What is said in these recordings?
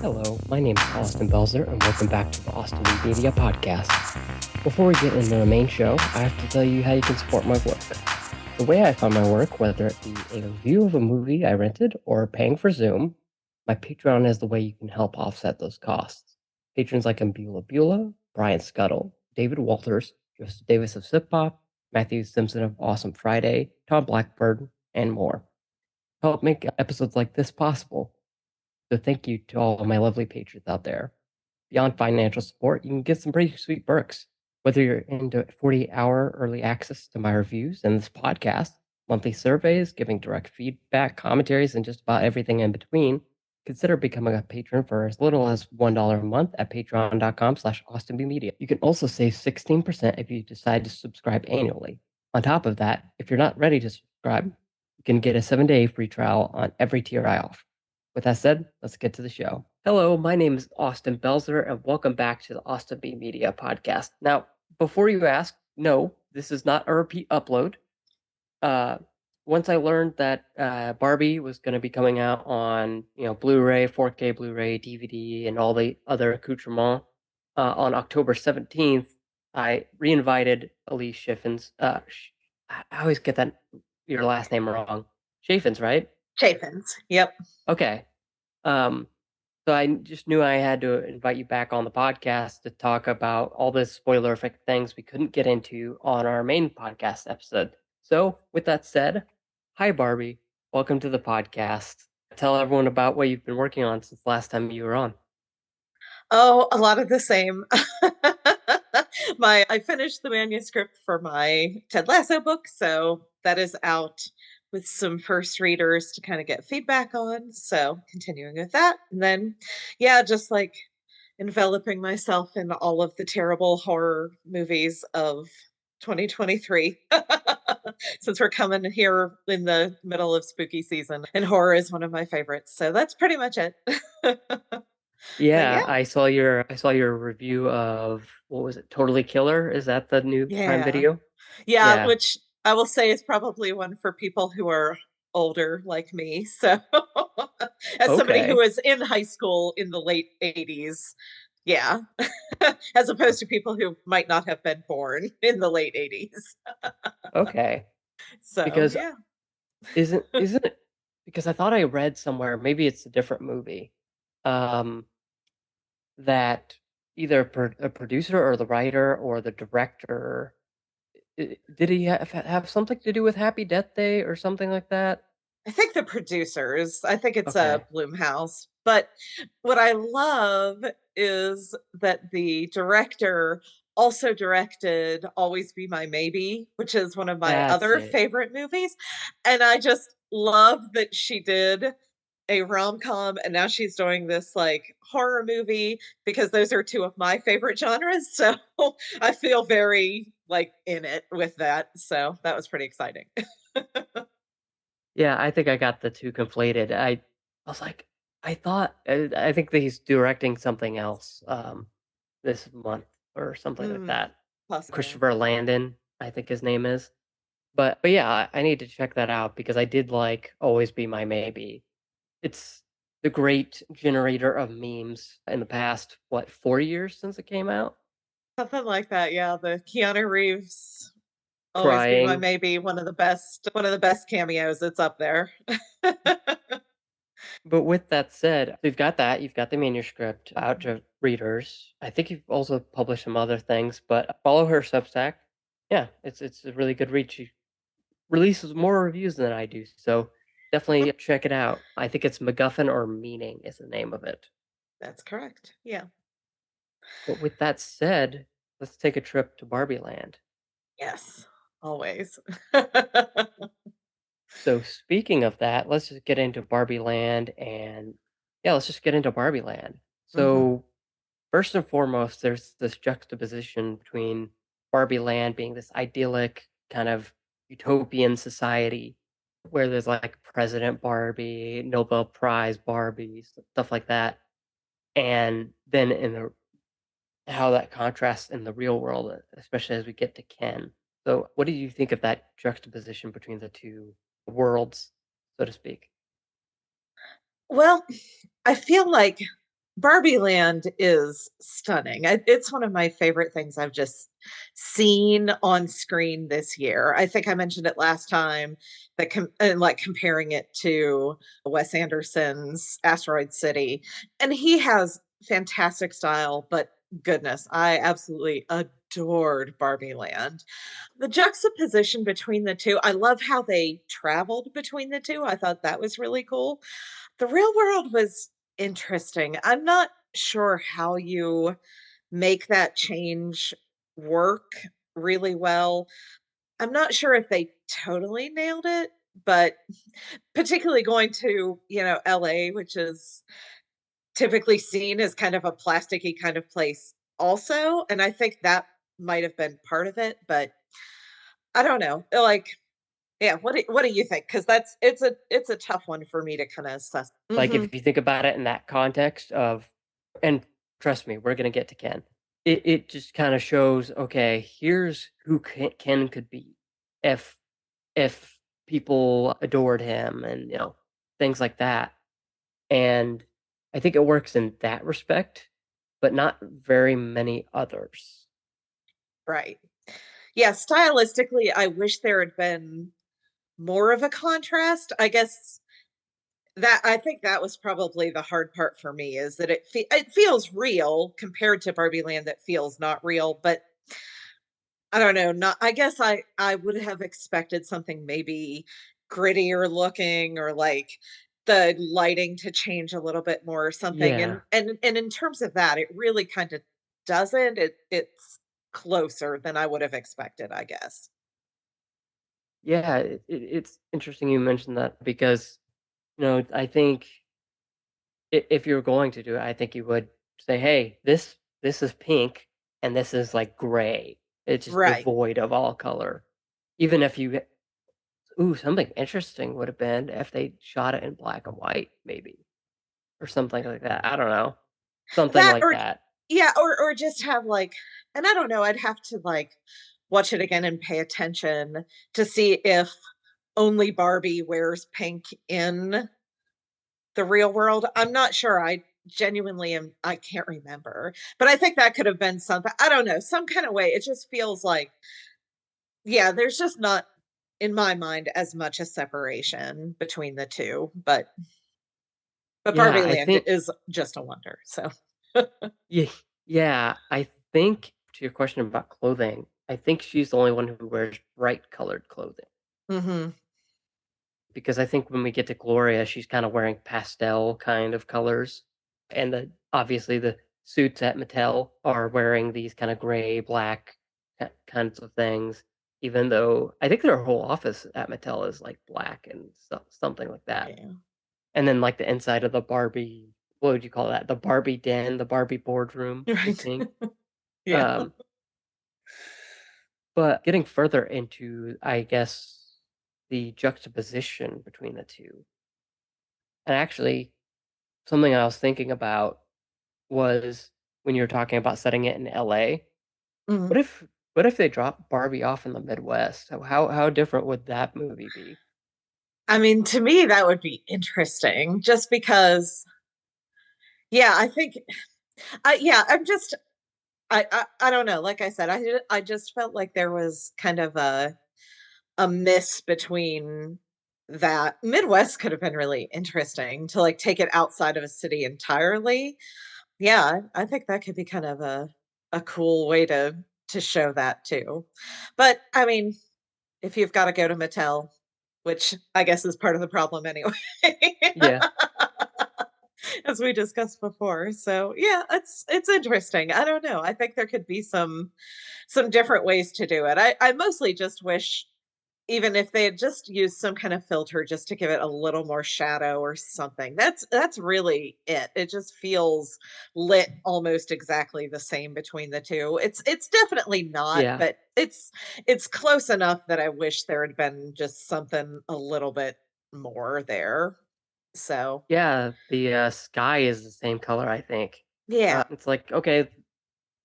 Hello, my name is Austin Belzer, and welcome back to the Austin Media Podcast. Before we get into the main show, I have to tell you how you can support my work. The way I find my work, whether it be a review of a movie I rented or paying for Zoom, my Patreon is the way you can help offset those costs. Patrons like Ambula Beulah, Brian Scuttle, David Walters, Joseph Davis of Sip Pop, Matthew Simpson of Awesome Friday, Tom Blackburn, and more. Help make episodes like this possible. So thank you to all of my lovely patrons out there. Beyond financial support, you can get some pretty sweet perks. Whether you're into 48-hour early access to my reviews and this podcast, monthly surveys, giving direct feedback, commentaries, and just about everything in between, consider becoming a patron for as little as $1 a month at patreon.com/AustinBmedia. You can also save 16% if you decide to subscribe annually. On top of that, if you're not ready to subscribe, you can get a 7-day free trial on every tier I offer. With that said, let's get to the show. Hello, my name is Austin Belzer, and welcome back to the Austin B Media Podcast. Now, before you ask, no, this is not a repeat upload. Once I learned that Barbie was going to be coming out on Blu-ray, 4K Blu-ray, DVD, and all the other accoutrements on October 17th, I reinvited Alise Chaffins. I always get your last name wrong. Chaffins, right? Chaffins. Yep. Okay. So I just knew I had to invite you back on the podcast to talk about all the spoiler-affected things we couldn't get into on our main podcast episode. So, with that said, hi Barbie, welcome to the podcast. Tell everyone about what you've been working on since last time you were on. Oh, a lot of the same. I finished the manuscript for my Ted Lasso book, so that is out with some first readers to kind of get feedback on. So continuing with that. And then, yeah, just like enveloping myself in all of the terrible horror movies of 2023. Since we're coming here in the middle of spooky season, and horror is one of my favorites. So that's pretty much it. But Yeah, yeah, I saw your review of what was it? Totally Killer? Is that the new Prime yeah. Video? Yeah, Yeah. which I will say is probably one for people who are older like me. So, as somebody who Okay. was in high school in the late 80s, yeah, as opposed to people who might not have been born in the late 80s. Okay. So, Because yeah. isn't it because I thought I read somewhere, maybe it's a different movie. Um that either a producer or the writer or the director did he have something to do with Happy Death Day or something like that? I think the producers, I think it's a Okay. Bloomhouse. But what I love is that the director also directed Always Be My Maybe, which is one of my That's other it. favorite movies. And I just love that she did a rom-com and now she's doing this like horror movie because those are two of my favorite genres. So I feel very like in it with that. So that was pretty exciting. Yeah, I think I got the two conflated. I was like, I think that he's directing something else this month or something like Mm, that. possibly. Christopher Landon, I think his name is. But yeah, I need to check that out because I did like Always Be My Maybe. It's the great generator of memes in the past, what, 4 years since it came out? Something like that, yeah, the Keanu Reeves Always Be My Crying. Maybe, one of the best cameos, it's up there. But with that said, you've got the manuscript out to readers. I think you've also published some other things, but follow her Substack. Yeah, it's a really good read. She releases more reviews than I do, so definitely check it out. I think it's MacGuffin or Meaning is the name of it. That's correct, yeah. But with that said, let's take a trip to Barbie Land. Yes, always. So speaking of that, let's just get into Barbie Land and yeah, let's just get into Barbie Land. Mhm. So first and foremost, there's this juxtaposition between Barbie Land being this idyllic kind of utopian society where there's like President Barbie, Nobel Prize Barbie, stuff like that. And then in the how that contrasts in the real world, especially as we get to Ken. So what do you think of that juxtaposition between the two worlds, so to speak? Well, I feel like Barbie Land is stunning. It's one of my favorite things I've just seen on screen this year. I think I mentioned it last time that like comparing it to Wes Anderson's Asteroid City, and he has fantastic style, but goodness, I absolutely adored Barbie Land. The juxtaposition between the two, I love how they traveled between the two. I thought that was really cool. The real world was interesting. I'm not sure how you make that change work really well. I'm not sure if they totally nailed it, but particularly going to, LA, which is typically seen as kind of a plasticky kind of place also, and I think that might have been part of it, but I don't know. Like, yeah, what do you think? Because it's a tough one for me to kind of assess. Like, Hmm. if you think about it in that context of, and trust me, we're gonna get to Ken. It just kind of shows, okay, here's who Ken could be if if people adored him and things like that. And I think it works in that respect, but not very many others. Right. Yeah, stylistically, I wish there had been more of a contrast. I guess that I think that was probably the hard part for me is that it feels real compared to Barbie Land that feels not real, but I don't know, not I guess I would have expected something maybe grittier looking or like the lighting to change a little bit more or something. Yeah, And in terms of that, it really kind of doesn't. It's closer than I would have expected, I guess. yeah, it's interesting you mentioned that because I think if you're going to do it, I think you would say, "Hey, this is pink and this is like gray. It's just Right. devoid of all color." Even if you ooh, something interesting would have been if they shot it in black and white, maybe, or something like that. I don't know, something That like or that. yeah, or just have like and I don't know, I'd have to like watch it again and pay attention to see if only Barbie wears pink in the real world. I'm not sure. I genuinely am I can't remember. But I think that could have been something. I don't know, some kind of way. It just feels like yeah, there's just not in my mind as much a separation between the two, but Yeah, Barbie I Land think is just a wonder. So yeah, yeah, I think to your question about clothing, I think she's the only one who wears bright colored clothing. mhm. Because I think when we get to Gloria, she's kind of wearing pastel kind of colors, and obviously the suits at Mattel are wearing these kind of gray, black kinds of things. Even though I think their whole office at Mattel is like black and something like that. Yeah. And then like the inside of the Barbie, what would you call that? The Barbie den, the Barbie boardroom is Right. pink. Yeah. Um, but getting further into, I guess, the juxtaposition between the two, and actually something I was thinking about was when you were talking about setting it in LA. Mhm. What if what if they dropped Barbie off in the Midwest? How different would that movie be? I mean, to me, that would be interesting just because, yeah, I think, yeah, I don't know. Like I said, I just felt like there was kind of a miss between that. Midwest could have been really interesting to like take it outside of a city entirely. Yeah, I think that could be kind of a cool way to show that too. But I mean, if you've got to go to Mattel, which I guess is part of the problem anyway, Yeah, as we discussed before. So yeah, it's interesting. I don't know. I think there could be some different ways to do it. I mostly just wish even if they had just used some kind of filter just to give it a little more shadow or something. That's really it. It just feels lit almost exactly the same between the two. It's definitely not, yeah, but it's close enough that I wish there had been just something a little bit more there. So, yeah. The sky is the same color, I think. yeah, It's like, okay,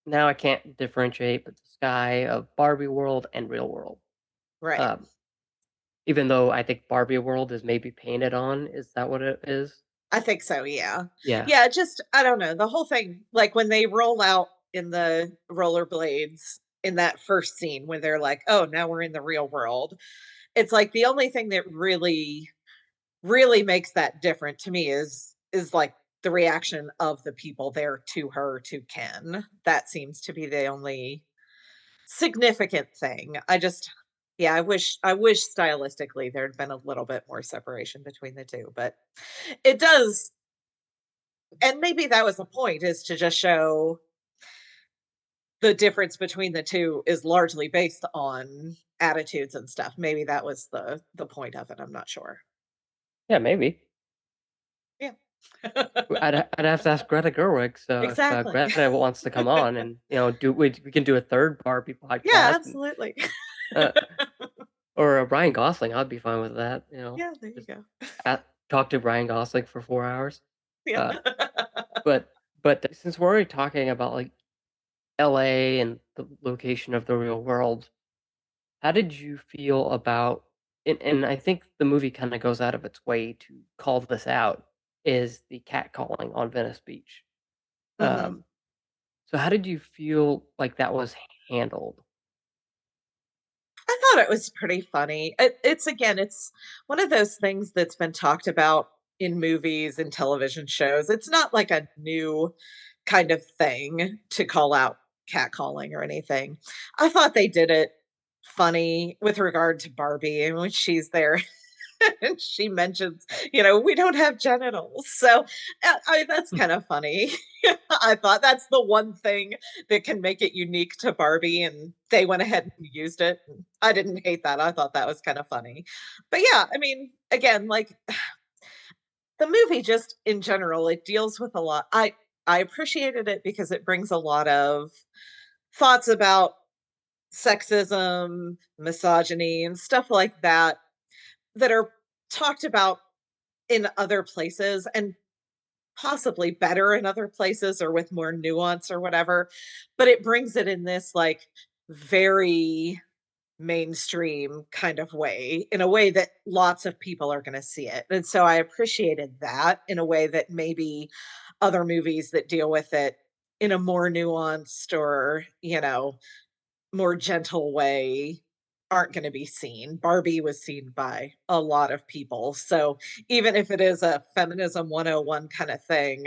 now I can't differentiate the sky of Barbie world and real world. right. Um, Even though I think Barbie world is maybe painted on. Is that what it is? I think so, yeah. Yeah. Yeah, just I don't know, the whole thing, like, when they roll out in the rollerblades in that first scene when they're like, "Oh, now we're in the real world." It's like the only thing that really makes that different to me is, like, the reaction of the people there to her, to Ken. That seems to be the only significant thing. I just yeah, I wish stylistically there'd been a little bit more separation between the 2, but it does and maybe that was the point, is to just show the difference between the 2 is largely based on attitudes and stuff. Maybe that was the point of it, I'm not sure. Yeah, maybe. Yeah. I'd have to ask Greta Gerwig, so if, Exactly. Greta wants to come on and, do we can do a 3rd Barbie Yeah, podcast and, absolutely. uh, or, Ryan Gosling, I'd be fine with that, Yeah, there you just go. talk to Ryan Gosling for 4 hours. Yeah. Uh, but since we're already talking about, like, LA and the location of the real world, how did you feel about and I think the movie kinda goes out of its way to call this out, is the catcalling on Venice Beach. Mhm. Um, so how did you feel like that was handled? I thought it was pretty funny. It's again, it's one of those things that's been talked about in movies and television shows. It's not like a new kind of thing to call out catcalling or anything. I thought they did it funny with regard to Barbie and when she's there and she mentions, we don't have genitals. So that's kind of funny. I thought that's the one thing that can make it unique to Barbie, and they went ahead and used it. And I didn't hate that. I thought that was kind of funny. But yeah, I mean, again, like the movie just in general, it deals with a lot. I appreciated it because it brings a lot of thoughts about sexism, misogyny, and stuff like that that are talked about in other places and possibly better in other places or with more nuance or whatever, but it brings it in this, like, very mainstream kind of way, in a way that lots of people are gonna see it, and so I appreciated that in a way that maybe other movies that deal with it in a more nuanced or, more gentle way aren't gonna be seen. Barbie was seen by a lot of people, so even if it is a feminism 101 kinda thing,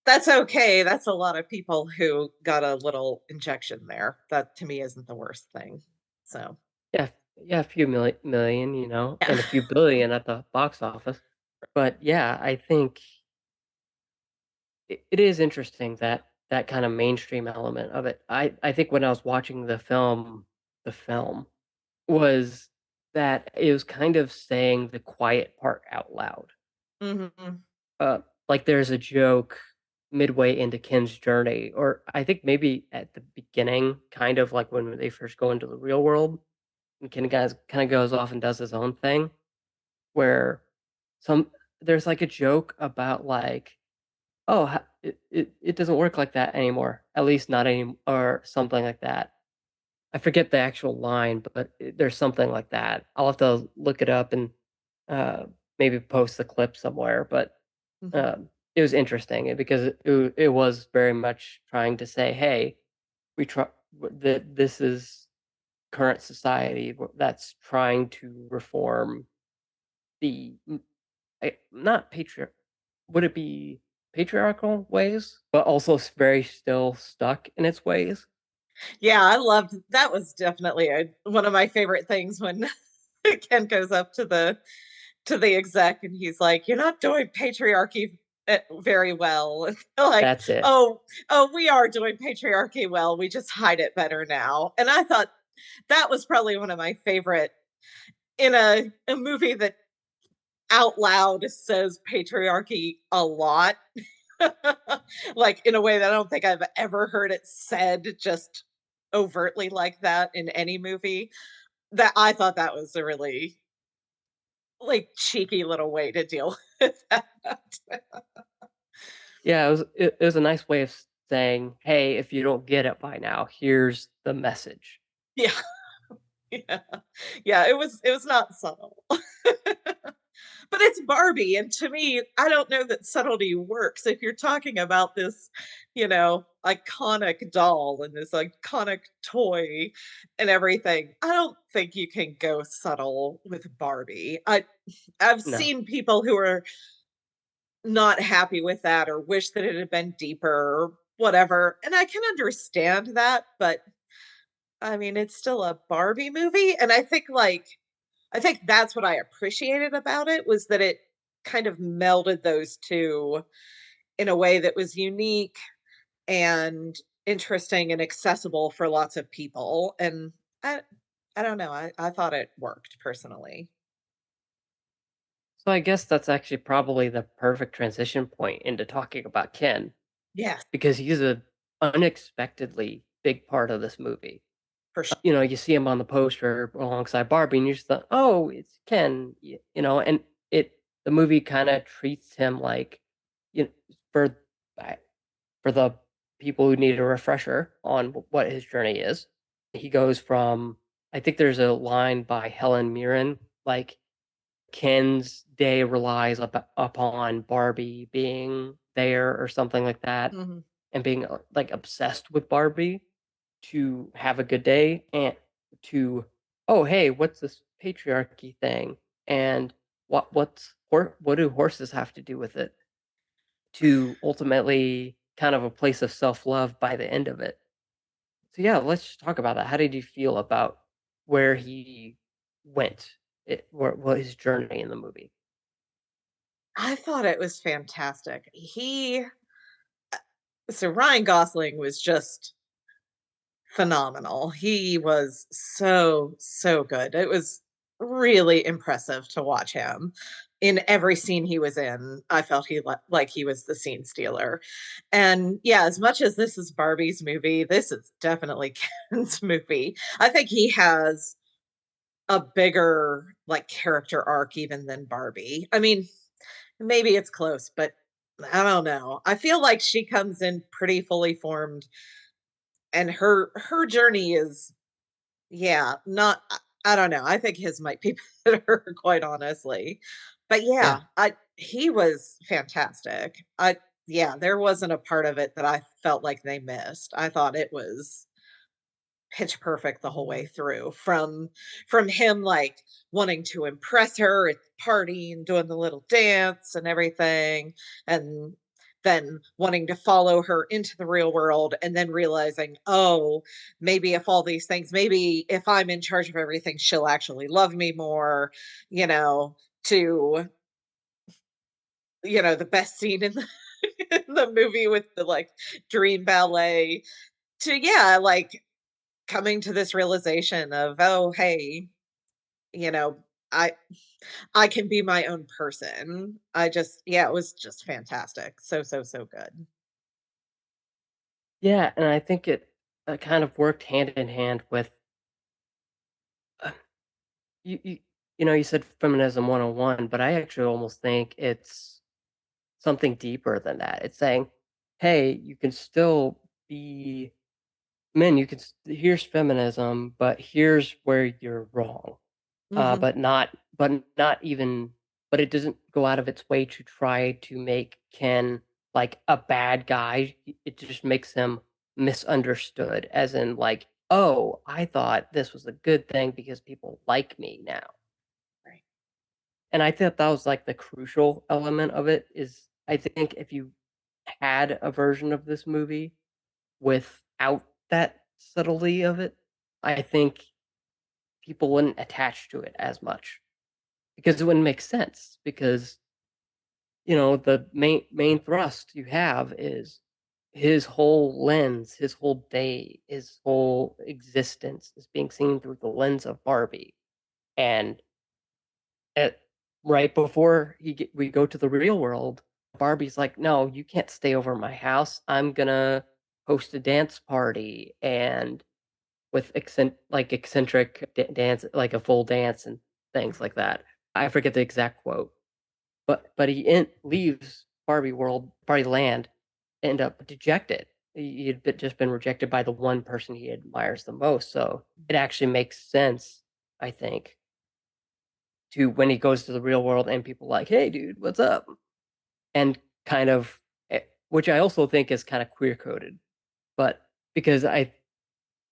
that's okay. That's a lot of people who got a little injection there. That to me isn't the worst thing. So, Yeah, yeah, a few million, yeah. and a few billion at the box office. But yeah, I think it is interesting that that kind of mainstream element of it. I think when I was watching the film was that it was kind of saying the quiet part out loud. Mhm. Uh, like there's a joke midway into Ken's journey, or I think maybe at the beginning, kind of like when they first go into the real world, and Ken guys kind of goes off and does his own thing, where some there's like a joke about like, oh, it doesn't work like that anymore, at least not any or something like that. I forget the actual line, but there's something like that. I'll have to look it up and uh, maybe post the clip somewhere. But Mhm. it was interesting because it was very much trying to say, hey, we try that this is current society that's trying to reform the not patriarch. Would it be patriarchal ways, but also very still stuck in its ways? Yeah, I loved that was definitely one of my favorite things when Ken goes up to the exec and he's like, "You're not doing patriarchy very well." And they're like, That's it. "Oh, we are doing patriarchy well. We just hide it better now." And I thought that was probably one of my favorite in a movie that out loud says patriarchy a lot, like in a way that I don't think I've ever heard it said just overtly like that in any movie. That I thought that was a really like cheeky little way to deal with that. Yeah, it was a nice way of saying, "Hey, if you don't get it by now, here's the message." Yeah, yeah, yeah. It was not subtle. but it's Barbie. And to me, I don't know that subtlety works. If you're talking about this, iconic doll and this iconic toy and everything, I don't think you can go subtle with Barbie. I've No. seen people who are not happy with that or wish that it had been deeper or whatever. And I can understand that, but I mean, it's still a Barbie movie. And I think that's what I appreciated about it was that it kind of melded those two in a way that was unique and interesting and accessible for lots of people. And I I don't know. I thought it worked personally. So I guess that's actually probably the perfect transition point into talking about Ken, Yes, because he's a unexpectedly big part of this movie. for sure. You see him on the poster alongside Barbie, and you just thought, "Oh, it's Ken," and the movie kind of treats him like, you know, for I- for the people who need a refresher on what his journey is. He goes from, I think there's a line by Helen Mirren, like, Ken's day relies upon Barbie being there or something like that, Mhm. and being like obsessed with Barbie to have a good day, and to, oh hey, what's this patriarchy thing, and what do horses have to do with it, to ultimately kind of a place of self-love by the end of it. So yeah, let's just talk about that. How did you feel about where he went, what his journey in the movie? I thought it was fantastic. So Ryan Gosling was just phenomenal. He was so, so good. It was really impressive to watch him. In every scene he was in, I felt like he was the scene stealer. And yeah, as much as this is Barbie's movie, this is definitely Ken's movie. I think he has a bigger like character arc even than Barbie. I mean, maybe it's close, but I don't know. I feel like she comes in pretty fully formed and her journey is yeah, not I don't know, I think his might be better, quite honestly. But Yeah. yeah, I he was fantastic. Yeah, there wasn't a part of it that I felt like they missed. I thought it was pitch perfect the whole way through from him, like, wanting to impress her at the party and doing the little dance and everything, and then wanting to follow her into the real world, and then realizing, "Oh, maybe if all these things maybe if I'm in charge of everything, she'll actually love me more," you know, to, the best scene in the in the movie with the, like, dream ballet, to yeah, like, coming to this realization of, "Oh, hey, you know, I I can be my own person." Yeah, it was just fantastic. So, so, so good. Yeah, and I think it kind of worked hand in hand with, uh, you you said feminism 101, but I actually almost think it's something deeper than that. It's saying, hey, you can still be men, here's feminism, but here's where you're wrong. Mhm. But it doesn't go out of its way to try to make Ken like a bad guy. It just makes him misunderstood, as in, like, oh, I thought this was a good thing because people like me now. Right. And I thought that was like the crucial element of it. Is, I think if you had a version of this movie without that subtlety of it, I think people wouldn't attach to it as much, because it wouldn't make sense, because the main thrust you have is his whole lens, his whole day, his whole existence is being seen through the lens of Barbie. And at, right before we go to the real world, Barbie's like, no, you can't stay over my house, I'm gonna host a dance party, and with eccentric dance, like a full dance and things like that. I forget the exact quote, but leaves Barbie Land, end up dejected. Just been rejected by the one person he admires the most. So it actually makes sense, I think, to when he goes to the real world and people like, hey, dude, what's up? And kind of, which I also think is kind of queer coded, but because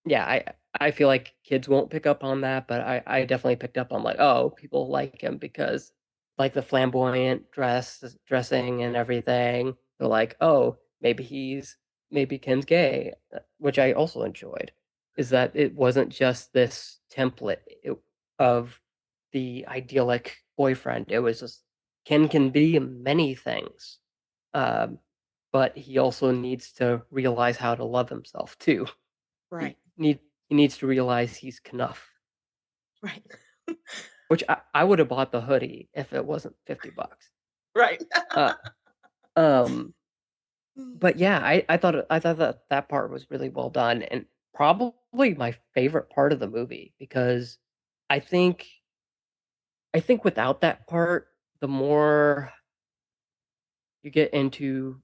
yeah, I feel like kids won't pick up on that, but I definitely picked up on like, oh, people like him because like the flamboyant dressing and everything. They're like, oh, maybe Ken's gay, which I also enjoyed. Is that it wasn't just this template of the idyllic boyfriend. It was just Ken can be many things, um, but he also needs to realize how to love himself too. He Right. need he needs to realize he's Knuff, Right. which I would have bought the hoodie if it wasn't $50. Right. Uh, um, but yeah, I thought that that part was really well done and probably my favorite part of the movie because I think I think without that part, the more you get into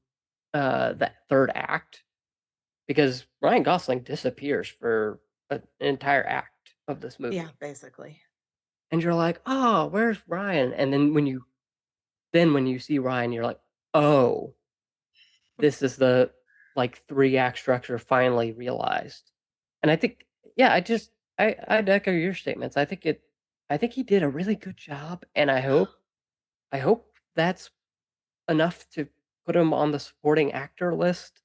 that third act, because Ryan Gosling disappears for an entire act of this Yeah, movie. basically. And you're like, "Oh, where's Ryan?" And then when you see Ryan, you're like, "Oh, this is the like three act structure finally realized." And I think, yeah, I'd echo your statements. I think he did a really good job, and I hope that's enough to put him on the supporting actor list.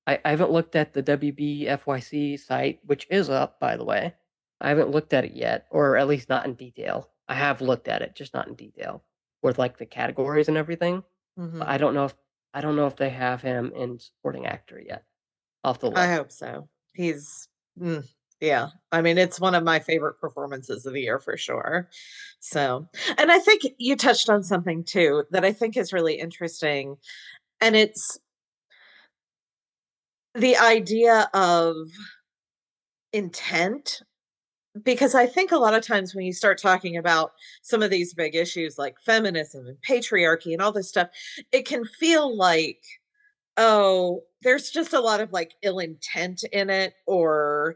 I haven't looked at the WBFYC site, which is up, by the way. I haven't looked at it yet, or at least not in detail. I have looked at it, just not in detail, with like the categories and everything. But Hmm. I don't know if they have him in supporting actor yet. I'll have to I look. hope so. He's, yeah. I mean, it's one of my favorite performances of the year for sure. So, and I think you touched on something too that I think is really interesting. And it's the idea of intent. Because I think a lot of times when you start talking about some of these big issues like feminism and patriarchy and all this stuff, it can feel like, oh, there's just a lot of like ill intent in it, or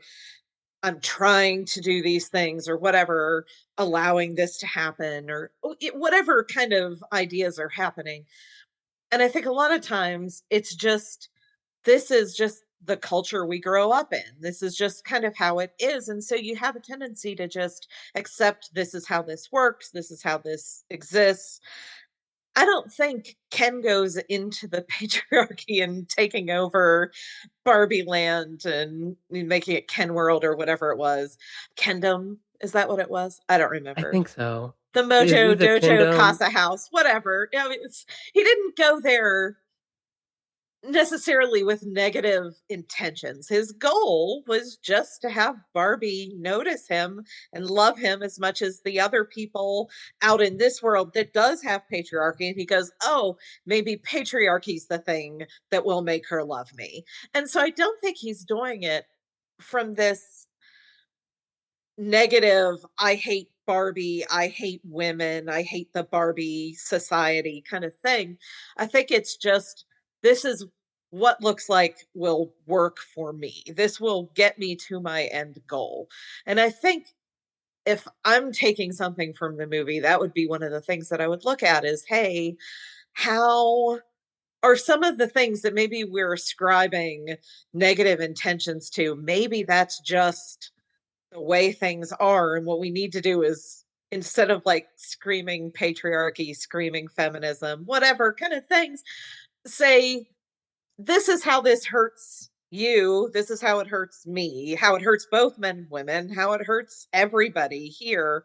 I'm trying to do these things, or whatever, allowing this to happen, or whatever kind of ideas are happening. And I think a lot of times it's just, this is just the culture we grow up in. This is just kind of how it is. And so you have a tendency to just accept this is how this works, this is how this exists. I don't think Ken goes into the patriarchy and taking over Barbie land and making it Ken World or whatever it was. Kendom, is that what it was? I don't I remember. think so. The It is Mojo either Dojo Kingdom. Casa House, whatever. You know, he didn't go there necessarily with negative intentions. His goal was just to have Barbie notice him and love him as much as the other people out in this world that does have patriarchy. And he goes, oh, maybe patriarchy's the thing that will make her love me. And so I don't think he's doing it from this negative, I hate Barbie, I hate women, I hate the Barbie society kind of thing. I think it's just, this is what looks like will work for me. This will get me to my end goal. And I think if I'm taking something from the movie, that would be one of the things that I would look at is, hey, how are some of the things that maybe we're ascribing negative intentions to, maybe that's just the way things are. And what we need to do is, instead of like screaming patriarchy, screaming feminism, whatever kind of things, say, this is how this hurts you. This is how it hurts me, how it hurts both men and women, how it hurts everybody here.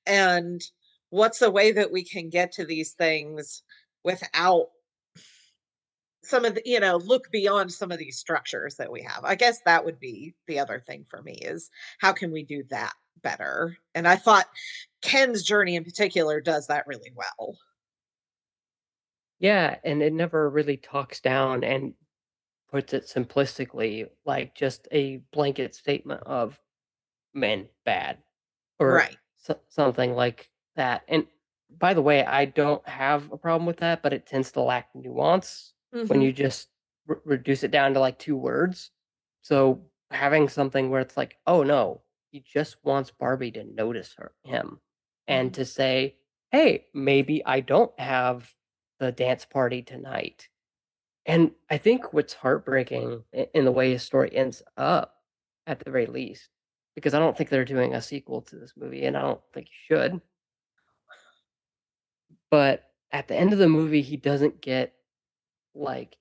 And what's the way that we can get to these things without some of the, look beyond some of these structures that we have. I guess that would be the other thing for me is, how can we do that better? And I thought Ken's journey in particular does that really well. Yeah, and it never really talks down and puts it simplistically like just a blanket statement of men bad or Right. something like that. And by the way, I don't have a problem with that, but it tends to lack nuance when Hmm. you just reduce it down to like two words. So having something where it's like, oh no, he just wants Barbie to notice him, and Hmm. to say hey, maybe I don't have the dance party tonight. And I think what's heartbreaking in the way his story ends up, at the very least, because I don't think they're doing a sequel to this movie, and I don't think you should. But at the end of the movie, he doesn't get like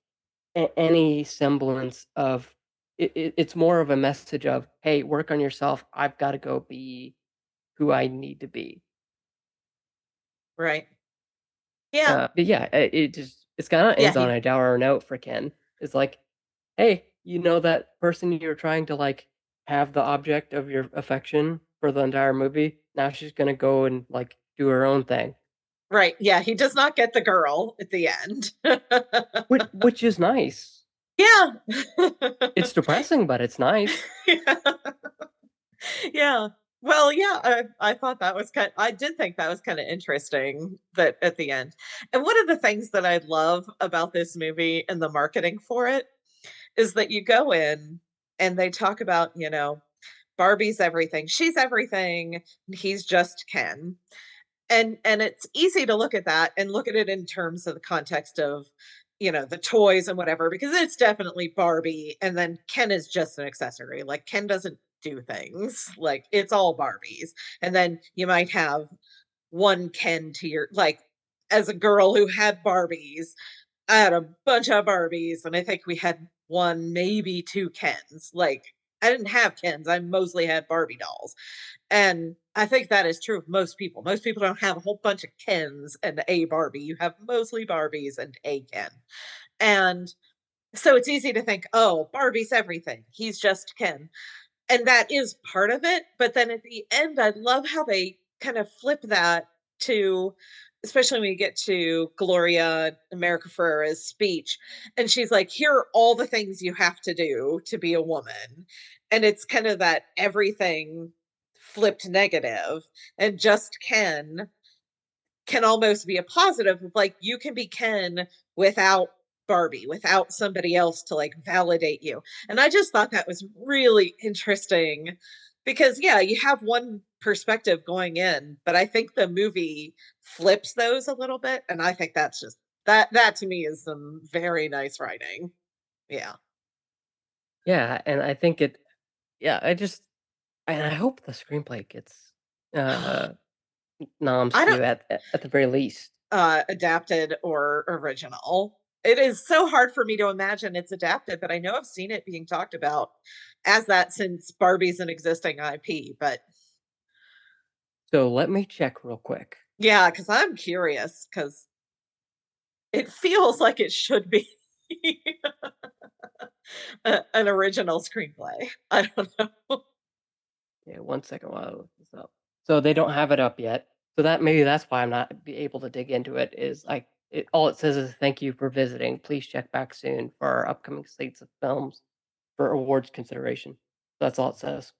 any semblance of it's more of a message of, hey, work on yourself. I've got to go be who I need to be. Right. Yeah. But yeah, it's kind of Yeah, ends on he a dour note for Ken. It's like, hey, you know that person you're trying to like have the object of your affection for the entire movie? Now she's gonna go and like do her own thing, right. Yeah, he does not get the girl at the end. which is nice. Yeah. It's depressing, but it's nice. Yeah. Yeah. Well, yeah, I thought that was I did think that was kind of interesting that at the end. And one of the things that I love about this movie and the marketing for it is that you go in and they talk about, Barbie's everything. She's everything. He's just Ken. And it's easy to look at that and look at it in terms of the context of, the toys and whatever, because it's definitely Barbie and then Ken is just an accessory. Like Ken doesn't do things. Like it's all Barbies. And then you might have one Ken to your like as a girl who had Barbies, I had a bunch of Barbies and I think we had one, maybe two Kens. Like I didn't have Kens. I mostly had Barbie dolls. And I think that is true of most people. Most people don't have a whole bunch of Kens and a Barbie. You have mostly Barbies and a Ken. And so it's easy to think, oh, Barbie's everything. He's just Ken. And that is part of it. But then at the end, I love how they kind of flip that to, especially when you get to Gloria America Ferrera's speech. And she's like, here are all the things you have to do to be a woman. And it's kind of that everything flipped negative and just can almost be a positive of like you can be Ken without Barbie, without somebody else to like validate you. And I just thought that was really interesting because yeah, you have one perspective going in, but I think the movie flips those a little bit and I think that's just that to me is some very nice writing. Yeah. Yeah, and I think it. Yeah, and I hope the screenplay gets uh noms I don't too at the very least. adapted or original. It is so hard for me to imagine it's adapted, but I know I've seen it being talked about as that since Barbie's an existing IP. But So let me check real quick. yeah, because I'm curious because it feels like it should be an original screenplay. I don't know. Yeah, 1 second while I look this up. So they don't have it up yet. So that maybe that's why I'm not be able to dig into it. Is like all it says is thank you for visiting. Please check back soon for our upcoming slates of films for awards consideration. That's all it says.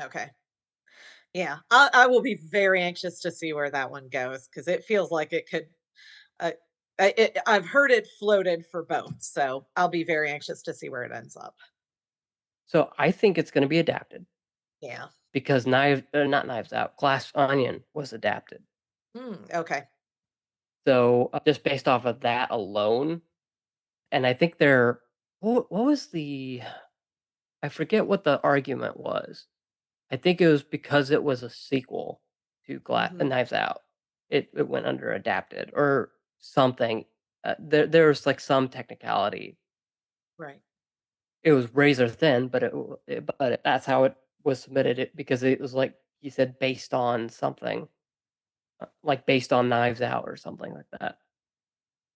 Okay. Yeah, I will be very anxious to see where that one goes because it feels like it could. Uh, I've heard it floated for both, so I'll be very anxious to see where it ends up. So I think it's going to be adapted Yeah. because not Knives Out, Glass Onion was adapted. Okay. So just based off of that alone, and I think they're what was the I forget what the argument was. I think it was because it was a sequel to Mhm. Knives Out. It went under adapted or something. There was like some technicality. Right. It was razor thin, but that's how it was submitted. It because it was like you said based on something, like based on Knives Out or something like that.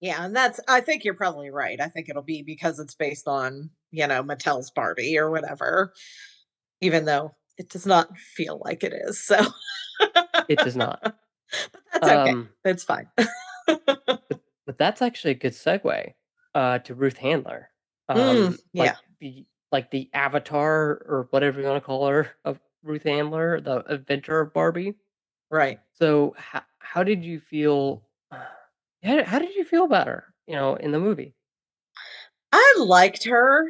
Yeah, and I think you're probably right. I think it'll be because it's based on, Mattel's Barbie or whatever, even though it does not feel like it is. So It does not. but that's okay. Um, It's fine. but that's actually a good segue to Ruth Handler. Yeah, Like the avatar or whatever you want to call her of Ruth Handler, the adventure of Barbie. right. So how did you feel? How did you feel about her? In the movie. I liked her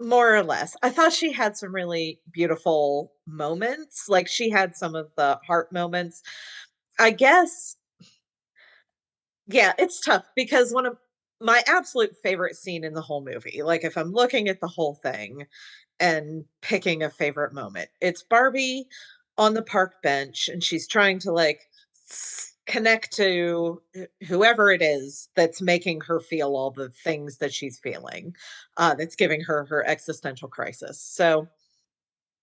more or less. I thought she had some really beautiful moments. Like she had some of the heart moments. I guess, yeah, it's tough because one of my absolute favorite scene in the whole movie, like if I'm looking at the whole thing and picking a favorite moment, it's Barbie on the park bench and she's trying to like connect to whoever it is that's making her feel all the things that she's feeling, that's giving her her existential crisis. So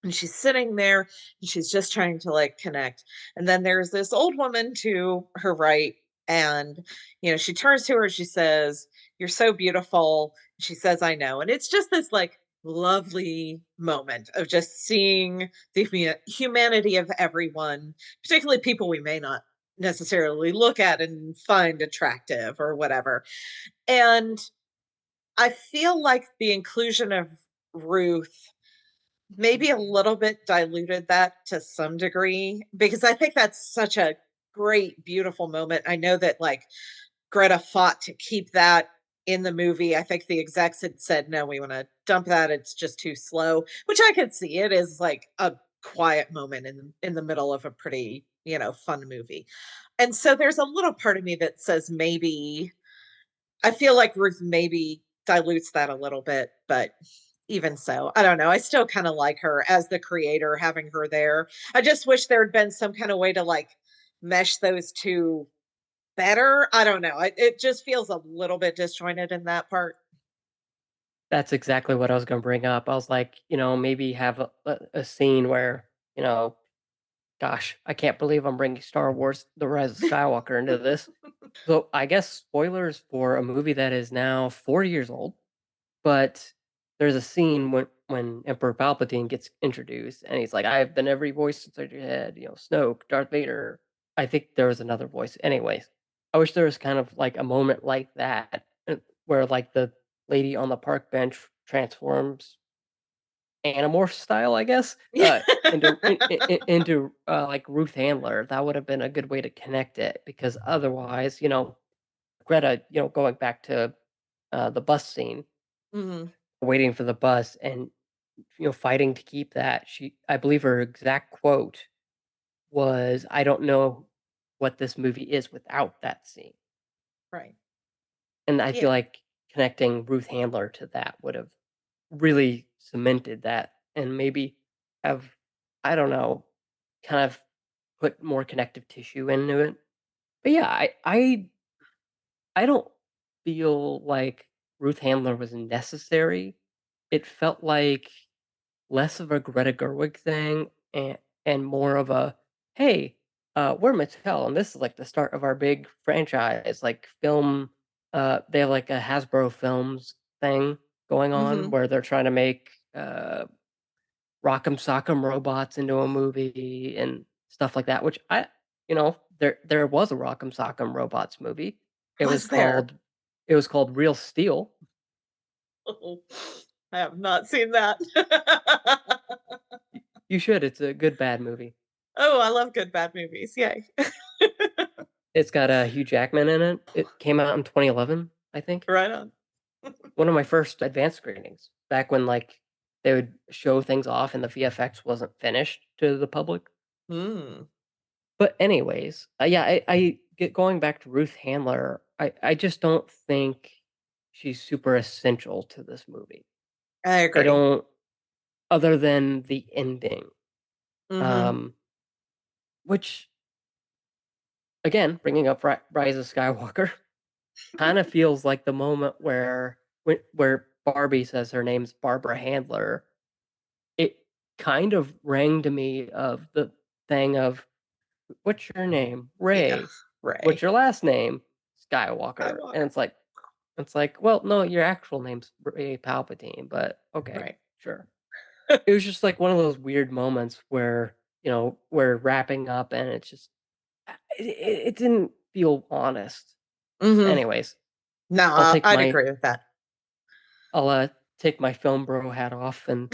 and she's sitting there and she's just trying to like connect, and then there's this old woman to her right, and she turns to her, she says, "You're so beautiful." She says, "I know." And it's just this like lovely moment of just seeing the humanity of everyone, particularly people we may not necessarily look at and find attractive or whatever. And I feel like the inclusion of Ruth maybe a little bit diluted that to some degree, because I think that's such a great, beautiful moment. I know that, like, Greta fought to keep that in the movie. I think the execs had said, "No, we wanna dump that, it's just too slow," which I could see. It is, like, a quiet moment in the middle of a pretty, fun movie. And so there's a little part of me that says maybe I feel like Ruth maybe dilutes that a little bit, but even so, I don't know. I still kind of like her as the creator, having her there. I just wish there had been some kind of way to like mesh those two better. I don't know. It just feels a little bit disjointed in that part. That's exactly what I was gonna bring up. I was like, maybe have a scene where, you know, gosh, I can't believe I'm bringing Star Wars: The Rise of Skywalker into this. So, I guess spoilers for a movie that is now 4 years old, but there's a scene when Emperor Palpatine gets introduced, and he's like, "I've been every voice inside your head, Snoke, Darth Vader." I think there was another voice. Anyways, I wish there was kind of like a moment like that, where like the lady on the park bench transforms Animorph style, I guess, into like Ruth Handler. That would have been a good way to connect it, because otherwise, Greta, going back to the bus scene, Mhm. waiting for the bus and fighting to keep that. I believe her exact quote was, "I don't know what this movie is without that scene." Right. And I feel Yeah. like connecting Ruth Handler to that would have really cemented that, and maybe have, I don't know, kind of put more connective tissue into it. But yeah, I don't feel like Ruth Handler was necessary. It felt like less of a Greta Gerwig thing, and more of a, "Hey, we're Mattel, and this is, like, the start of our big franchise," like, film, they have, like, a Hasbro Films thing going on Mhm. where they're trying to make, Rock'em Sock'em Robots into a movie and stuff like that, which there was a Rock'em Sock'em Robots movie. It was Was there? called it was called Real Steel. Oh, I have not seen that. You should, it's a good bad movie. Oh, I love good bad movies. Yay. It's got, Hugh Jackman in it. It came out in 2011, I think. Right on. One of my first advanced screenings, back when, like, they would show things off and the VFX wasn't finished to the public. Mm, But anyways, yeah, I get going back to Ruth Handler, I just don't think she's super essential to this movie. I I agree. don't, other than the ending, Mhm. um, which, again, bringing up Rise of Skywalker, kinda feels like the moment where Barbie says her name's Barbara Handler. It kind of rang to me of the thing of, "What's your name?" Yeah, "Ray." "What's Ray. your last name?" "Skywalker." And Skywalker. it's like, "Well, no, your actual name's Ray Palpatine, but okay, Right. sure." It was just like one of those weird moments where, we're wrapping up and it's just, it didn't feel honest. Mhm. Anyways, No, I'll take I'd my agree with that. I'll, take my film bro hat off uh,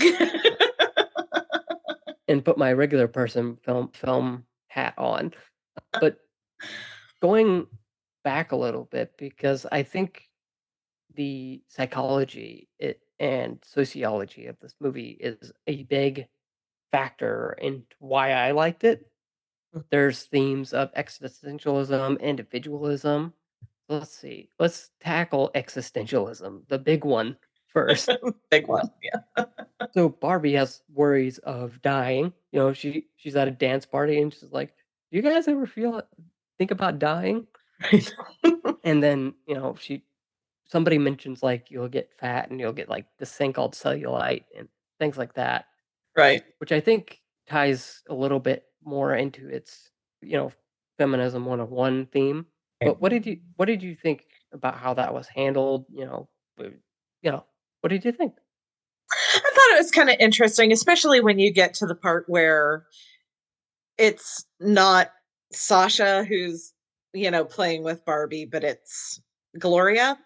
and put my regular person film hat on. But going back a little bit, because I think the psychology and sociology of this movie is a big factor in why I liked it. There's themes of existentialism, individualism. Let's see. Let's tackle existentialism, the big one first. Big one. Yeah. So Barbie has worries of dying. You know, she's at a dance party and she's like, "Do you guys ever think about dying?" Right. And then, somebody mentions like you'll get fat and you'll get like this thing called cellulite and things like that, Right. which I think ties a little bit more into its, you know, feminism 101 theme. But what did you think about how that was handled? You know, what did you think? I thought it was kind of interesting, especially when you get to the part where it's not Sasha who's, playing with Barbie, but it's Gloria.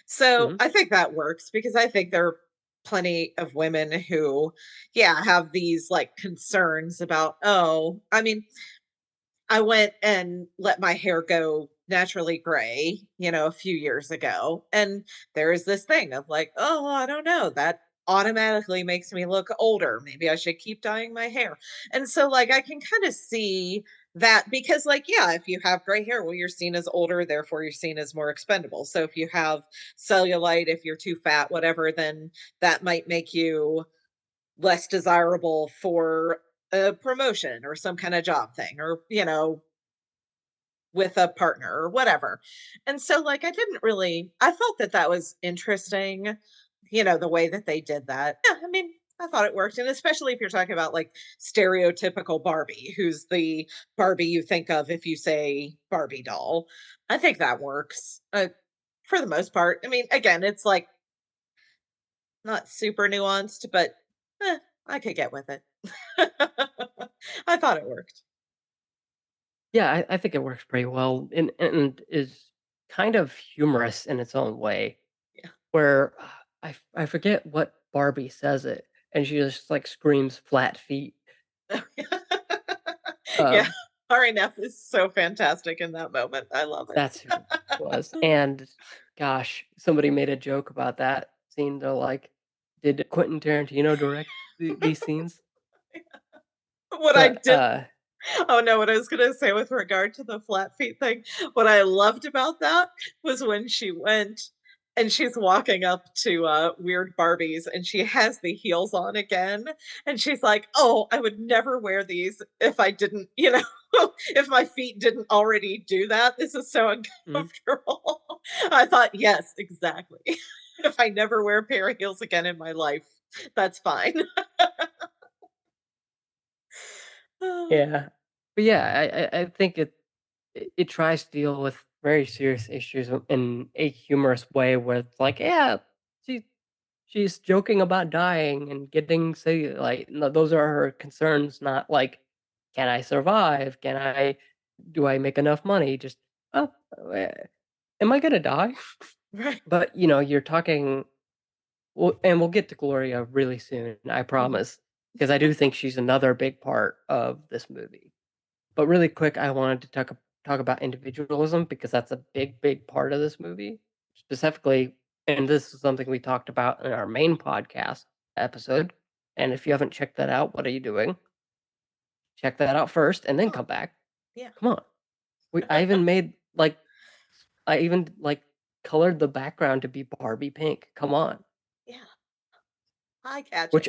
So Mhm. I think that works because I think there are plenty of women who, yeah, have these like concerns about, oh, I mean, I went and let my hair go naturally gray, a few years ago. And there is this thing of like, oh, I don't know, that automatically makes me look older. Maybe I should keep dyeing my hair. And so, like, I can kind of see that because, like, yeah, if you have gray hair, well, you're seen as older, therefore you're seen as more expendable. So if you have cellulite, if you're too fat, whatever, then that might make you less desirable for a promotion or some kind of job thing or with a partner or whatever. And so, like, I felt that that was interesting, the way that they did that. Yeah, I mean, I thought it worked. And especially if you're talking about like stereotypical Barbie, who's the Barbie you think of if you say Barbie doll. I think that works for the most part. I mean, again, it's like not super nuanced, but I could get with it. I thought it worked. Yeah, I think it works pretty well and is kind of humorous in its own way. Yeah. Where I forget what Barbie says it, and she just like screams flat feet. Yeah. Um, RNF is so fantastic in that moment. I love it. that's who it was. And gosh, somebody made a joke about that scene. They're like, "Did Quentin Tarantino direct these scenes?" What I But did Oh, no, what I was gonna say with regard to the flat feet thing, what I loved about that was when she went and she's walking up to, Weird Barbies, and she has the heels on again, and she's like, "Oh, I would never wear these if I didn't, if my feet didn't already do that. This is so mhm. uncomfortable." I thought, "Yes, exactly. If I never wear a pair of heels again in my life, that's fine." Yeah, but yeah, I think it tries to deal with very serious issues in a humorous way, where it's like, yeah, she she's joking about dying and getting cellulite. No, those are her concerns, not like, can I survive? Do I make enough money? Just, oh, eh, am I gonna die? Right. But you're talking. Well, and we'll get to Gloria really soon, I Mhm. promise, because I do think she's another big part of this movie. But really quick, I wanted to talk about individualism because that's a big, big part of this movie. Specifically, and this is something we talked about in our main podcast episode. And if you haven't checked that out, what are you doing? Check that out first and then Oh, come back. yeah. Come on. I even like colored the background to be Barbie pink. Come on. Yeah. Eye catching.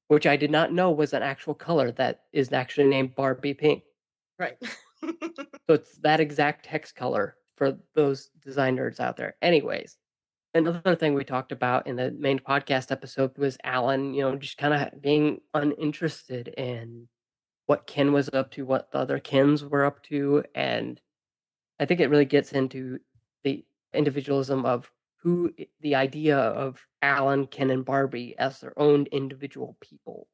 Which I did not know was an actual color that is actually named Barbie pink. Right. So it's that exact text color for those design nerds out there. Anyways, another thing we talked about in the main podcast episode was Alan, just kind of being uninterested in what Ken was up to, what the other Kens were up to. And I think it really gets into the individualism of the idea of Alan, Ken, and Barbie as their own individual people.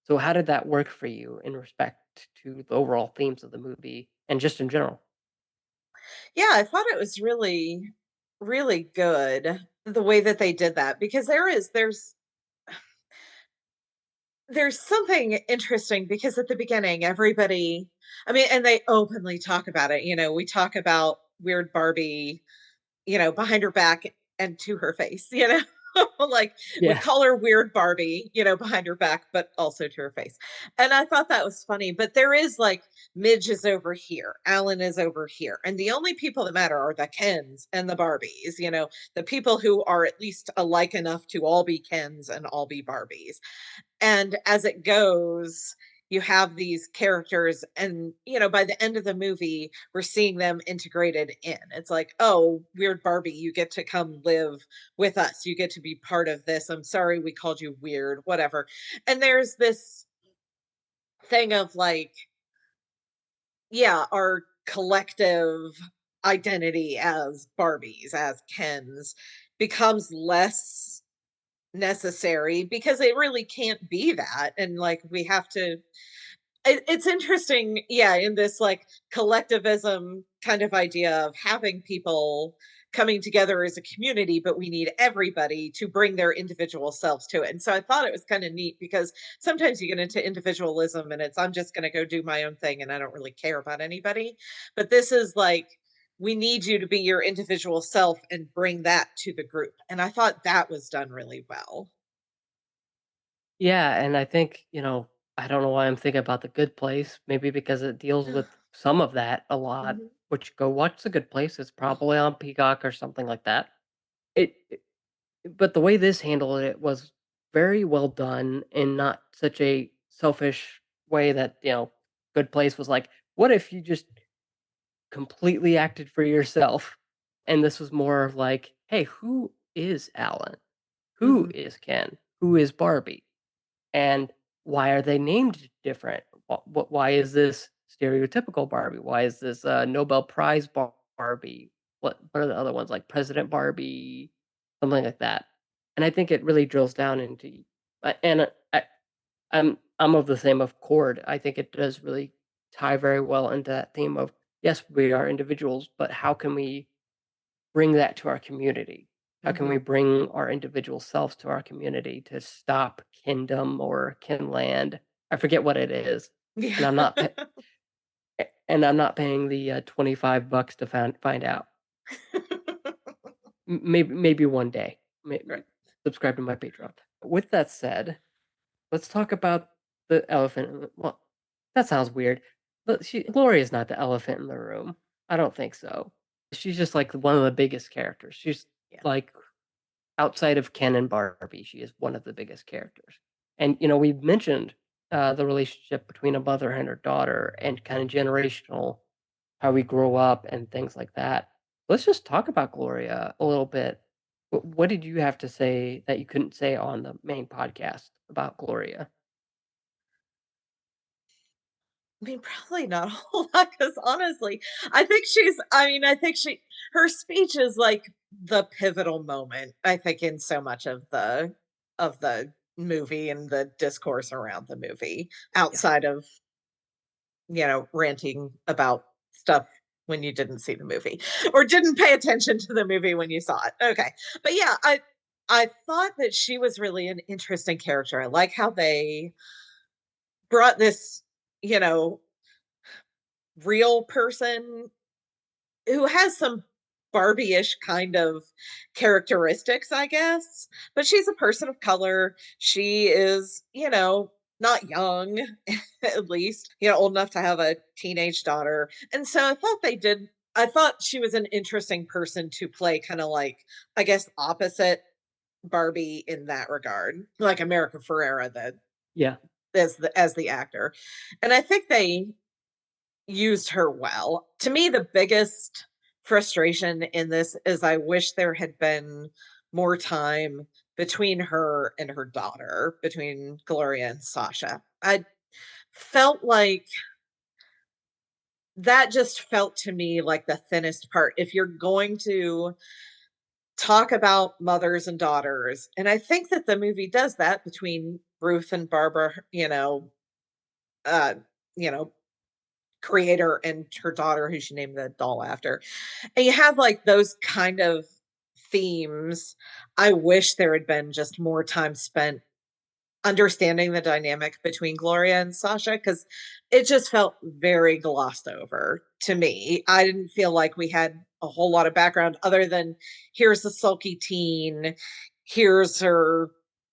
So, how did that work for you in respect to the overall themes of the movie and just in general? Yeah, I thought it was really, really good the way that they did that because there's something interesting because at the beginning everybody, I mean, and they openly talk about it, we talk about Weird Barbie, behind her back and to her face, Like, we Yeah. call her Weird Barbie, behind her back, but also to her face. And I thought that was funny. But there is like Midge is over here, Alan is over here. And the only people that matter are the Kens and the Barbies, the people who are at least alike enough to all be Kens and all be Barbies. And as it goes, you have these characters, and by the end of the movie we're seeing them integrated in. It's like, oh, Weird Barbie, you get to come live with us, you get to be part of this. I'm sorry we called you weird, whatever. And there's this thing of like, yeah, our collective identity as Barbies, as Kens, becomes less necessary because it really can't be that. And like, we have to, it's interesting, yeah, in this like collectivism kind of idea of having people coming together as a community, but we need everybody to bring their individual selves to it. And so I thought it was kind of neat because sometimes you get into individualism and it's, I'm just going to go do my own thing and I don't really care about anybody. But this is like, we need you to be your individual self and bring that to the group. And I thought that was done really well. Yeah, and I think, I don't know why I'm thinking about The Good Place, maybe because it deals with some of that a lot, Mhm. which go watch The Good Place, it's probably on Peacock or something like that. It but the way this handled it was very well done and not such a selfish way that, Good Place was like, "What if you just completely acted for yourself?" And this was more of like, "Hey, who is Alan? Who Mhm. is Ken? Who is Barbie? And why are they named different? Why is this stereotypical Barbie? Why is this Nobel Prize Barbie? What are the other ones like President Barbie, something like that? And I think it really drills down into, and I'm of the same accord. I think it does really tie very well into that theme of yes, we are individuals, but how can we bring that to our community? How can we Mhm. bring our individual selves to our community to stop kingdom or kinland? I forget what it is, Yeah. and I'm not paying the $25 to find out. Maybe one day. Right. Subscribe to my Patreon. With that said, let's talk about the elephant. Well, that sounds weird, but Gloria is not the elephant in the room. I don't think so. She's just like one of the biggest characters. She's Yeah. like outside of Ken and Barbie, she is one of the biggest characters. And we've mentioned the relationship between a mother and her daughter, and kind of generational, how we grow up and things like that. Let's just talk about Gloria a little bit. What did you have to say that you couldn't say on the main podcast about Gloria? I mean, probably not a whole lot because honestly, I think her speech is like the pivotal moment, I think, in so much of the movie and the discourse around the movie, Yeah. outside of, ranting about stuff when you didn't see the movie or didn't pay attention to the movie when you saw it. Okay. But yeah, I thought that she was really an interesting character. I like how they brought this, you know, real person who has some Barbie-ish kind of characteristics, I guess. But she's a person of color. She is, not young, at least, old enough to have a teenage daughter. And so I thought she was an interesting person to play, kind of like, I guess, opposite Barbie in that regard, like America Ferrera, Yeah. as the actor. And I think they used her well. To me, the biggest frustration in this is I wish there had been more time between her and her daughter, between Gloria and Sasha. I felt like that just felt to me like the thinnest part. If you're going to talk about mothers and daughters, and I think that the movie does that between Ruth and Barbara, uh, you know, creator and her daughter, who she named the doll after. And you have like those kind of themes. I wish there had been just more time spent understanding the dynamic between Gloria and Sasha because it just felt very glossed over to me. I didn't feel like we had a whole lot of background other than here's the sulky teen. here's her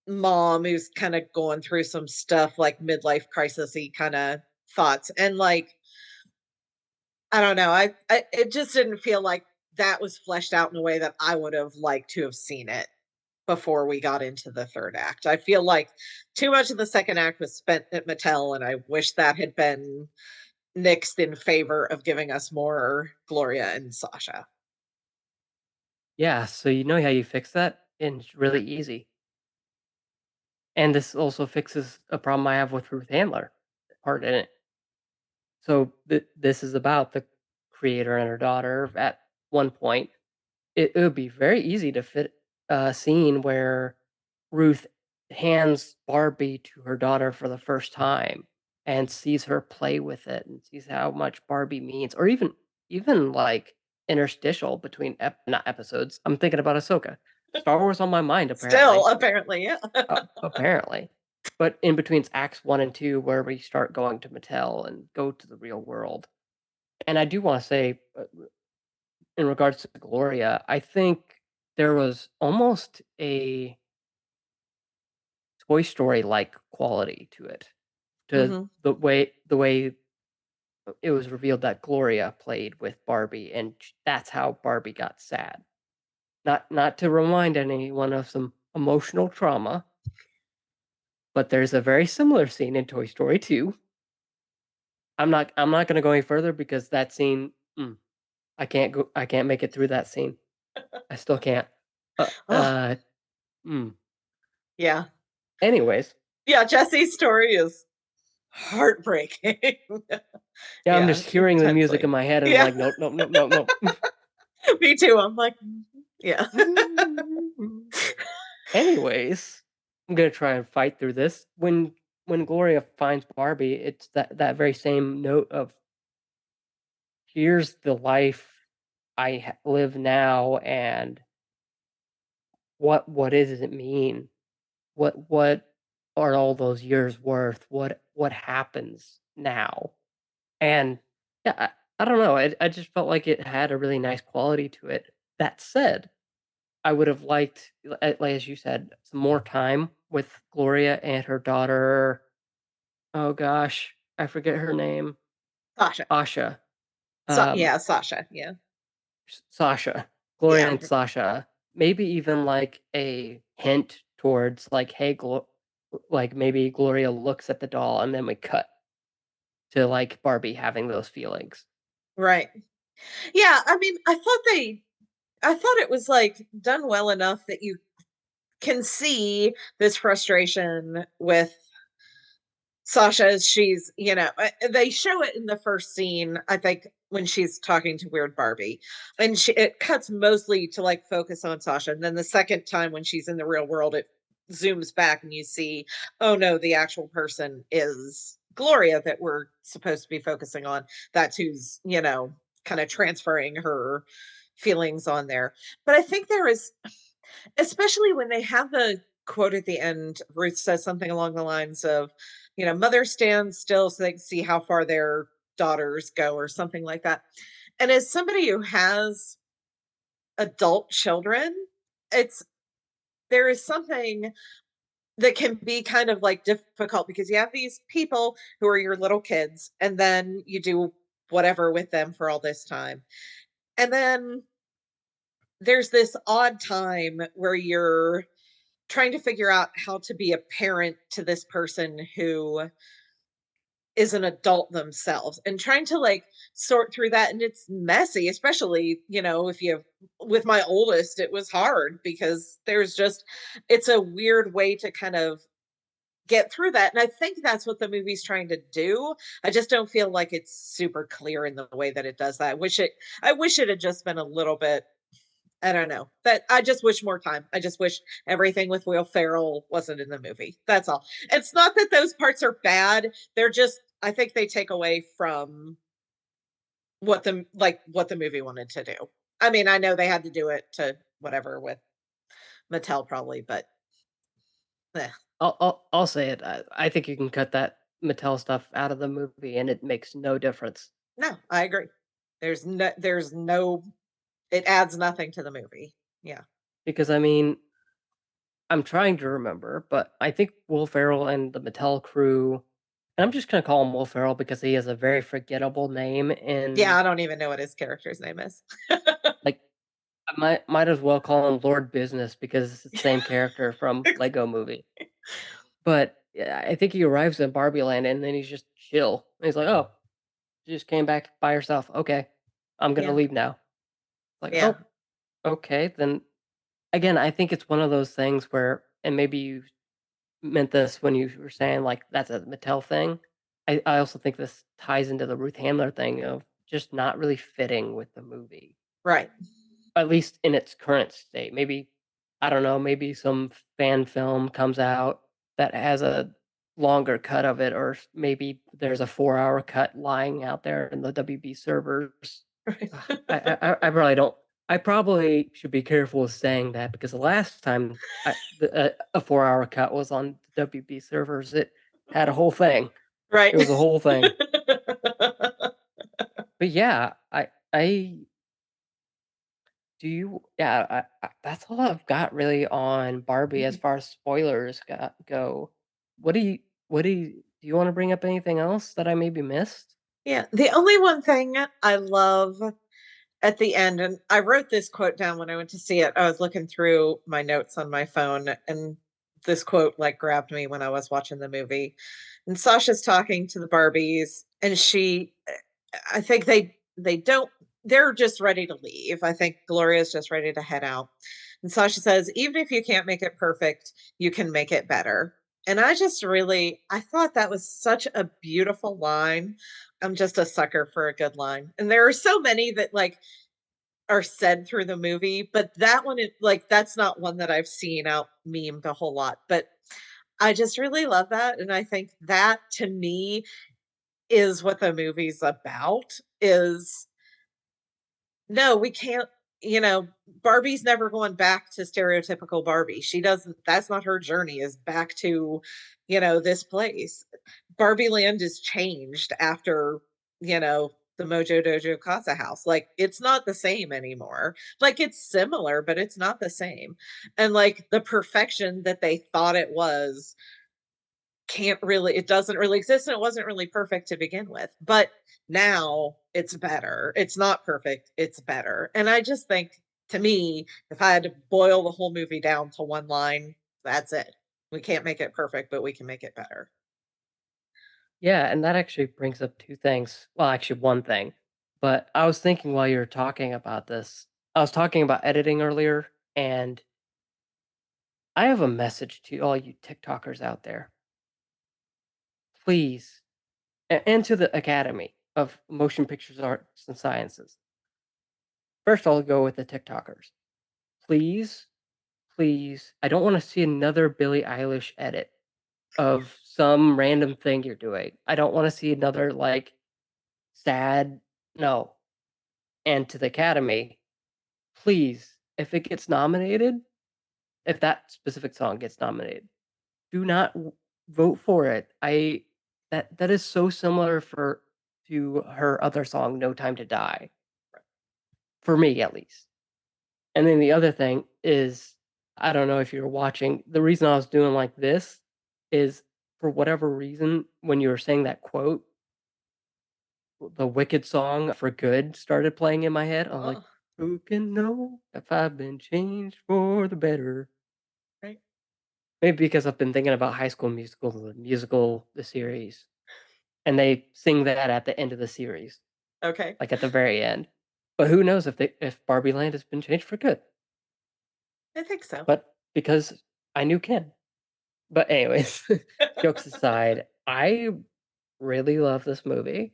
mom who's kind of going through some stuff like midlife crisis-y kind of thoughts. And like, I don't know, I it just didn't feel like that was fleshed out in a way that I would have liked to have seen it before we got into the third act. I feel like too much of the second act was spent at Mattel, and I wish that had been nixed in favor of giving us more Gloria and Sasha. Yeah, so you know how you fix that? And it's really easy. And this also fixes a problem I have with Ruth Handler part in it. So this is about the creator and her daughter. At one point, it would be very easy to fit a scene where Ruth hands Barbie to her daughter for the first time and sees her play with it and sees how much Barbie means, or even like interstitial between not episodes. I'm thinking about Ahsoka. Star Wars on my mind Still, apparently. apparently, yeah. Apparently. But in between acts 1 and 2 where we start going to Mattel and go to the real world. And I do wanna say, in regards to Gloria, I think there was almost a Toy Story-like quality to it, to Mhm. the way it was revealed that Gloria played with Barbie, and sh that's how Barbie got sad. Not to remind anyone of some emotional trauma, but there's a very similar scene in Toy Story 2. I'm not gonna go any further because that scene, I can't make it through that scene. I still can't. Uh, Oh, uh, mm. yeah. Anyways, Yeah, Jesse's story is heartbreaking. yeah, I'm Yeah, just hearing the music in intensely. my head and I'm Yeah, like, "Nope, nope, nope, nope, nope." me too. I'm like, "Mhm." Yeah. Anyways, I'm gonna try and fight through this. When Gloria finds Barbie, it's that very same note of, "Here's the life I live now, and what does it mean? What are all those years worth? What happens now?" And yeah, I don't know. I just felt like it had a really nice quality to it. That said, I would have liked, like as you said, some more time with Gloria and her daughter. Oh gosh, I forget her name. Sasha. Asha. Um, Yeah, Sasha. Yeah. Sasha. Gloria Yeah. and Sasha. Maybe even like a hint towards like, hey, like maybe Gloria looks at the doll and then we cut to like Barbie having those feelings. Right. Yeah, I mean, I thought it was like done well enough that you can see this frustration with Sasha, as she's, they show it in the first scene, I think, when she's talking to Weird Barbie. And it cuts mostly to like focus on Sasha. And then the second time when she's in the real world, it zooms back and you see, oh no, the actual person is Gloria that we're supposed to be focusing on. That's who's, kind of transferring her feelings on there. But I think there is, especially when they have the quote at the end, Ruth says something along the lines of, mother stands still so they can see how far their daughters go, or something like that. And as somebody who has adult children, it's there is something that can be kind of like difficult because you have these people who are your little kids, and then you do whatever with them for all this time. And then there's this odd time where you're trying to figure out how to be a parent to this person who is an adult themselves, and trying to like sort through that. And it's messy, especially, if you with my oldest, it was hard because it's a weird way to kind of get through that. And I think that's what the movie's trying to do. I just don't feel like it's super clear in the way that it does that. I wish it had just been a little bit, I don't know. That I just wish more time. I just wish everything with Will Ferrell wasn't in the movie. That's all. It's not that those parts are bad. They're just, I think they take away from what the movie wanted to do. I mean, I know they had to do it to whatever with Mattel probably, but eh. I'll say it. I think you can cut that Mattel stuff out of the movie, and it makes no difference No, I agree. There's no, it adds nothing to the movie. Yeah. because I mean, I'm trying to remember, but I think Will Ferrell and the Mattel crew, and I'm just gonna call him Will Ferrell because he has a very forgettable name Yeah, in I don't even know what his character's name is. like I might as well call him Lord Business because it's the same character from Lego Movie. But yeah, I think he arrives in Barbie Land and then he's just chill. And he's like, "Oh, you just came back by yourself. Okay, I'm gonna Yeah, leave now." Like, yeah, "Oh, okay." Then again, I think it's one of those things where, and maybe you meant this when you were saying like that's a Mattel thing. I also think this ties into the Ruth Handler thing of just not really fitting with the movie, right. at least in its current state. Maybe I don't know. Maybe some fan film comes out that has a longer cut of it, or maybe there's a 4 hour cut lying out there in the WB servers. Right. Ugh, I probably don't. I probably should be careful with saying that because the last time a 4 hour cut was on the WB servers, it had a whole thing. Right. It was a whole thing. But yeah, I do you yeah, that's all I've got really on Barbie as Mhm. far as spoilers go. What do you wanna bring up anything else that I maybe missed? Yeah, the only one thing I love at the end, and I wrote this quote down when I went to see it. I was looking through my notes on my phone, and this quote like grabbed me when I was watching the movie. And Sasha's talking to the Barbies, and I think they don't they're just ready to leave. I think Gloria's just ready to head out. And Sasha says, "Even if you can't make it perfect, you can make it better." And I thought that was such a beautiful line. I'm just a sucker for a good line. And there are so many that like are said through the movie, but that one is like that's not one that I've seen out memed a whole lot. But I just really love that. And I think that to me is what the movie's about is no, we can't, Barbie's never going back to stereotypical Barbie. She doesn't that's not her journey is back to, this place. Barbie Land is changed after, the Mojo Dojo Casa house. Like it's not the same anymore. Like it's similar, but it's not the same. And like the perfection that they thought it was it doesn't really exist and it wasn't really perfect to begin with. But now it's better. It's not perfect, it's better. And I just think to me, if I had to boil the whole movie down to one line, that's it. We can't make it perfect, but we can make it better. Yeah, and that actually brings up 2 things. Well, actually 1 thing. But I was thinking while you were talking about this, I was talking about editing earlier, and I have a message to all you TikTokers out there. Please, and to the Academy of Motion Pictures Arts and Sciences. First, I'll go with the TikTokers. Please, please, I don't wanna see another Billie Eilish edit of some random thing you're doing. I don't wanna see another, like, sad no. And to the Academy, please, if it gets nominated, if that specific song gets nominated, do not vote for it. I that is so similar for to her other song, No Time to Die, for me at least. And then the other thing is, I don't know if you're watching. The reason I was doing like this is for whatever reason, when you were saying that quote, the Wicked song for Good started playing in my head. I was like, Oh, who can know if I've been changed for the better? right. Maybe because I've been thinking about High School Musical, the series, and they sing that at the end of the series, Okay. like at the very end. But who knows if Barbie Land has been changed for good? I think so. But because I knew Ken. But anyways, jokes aside, I really love this movie.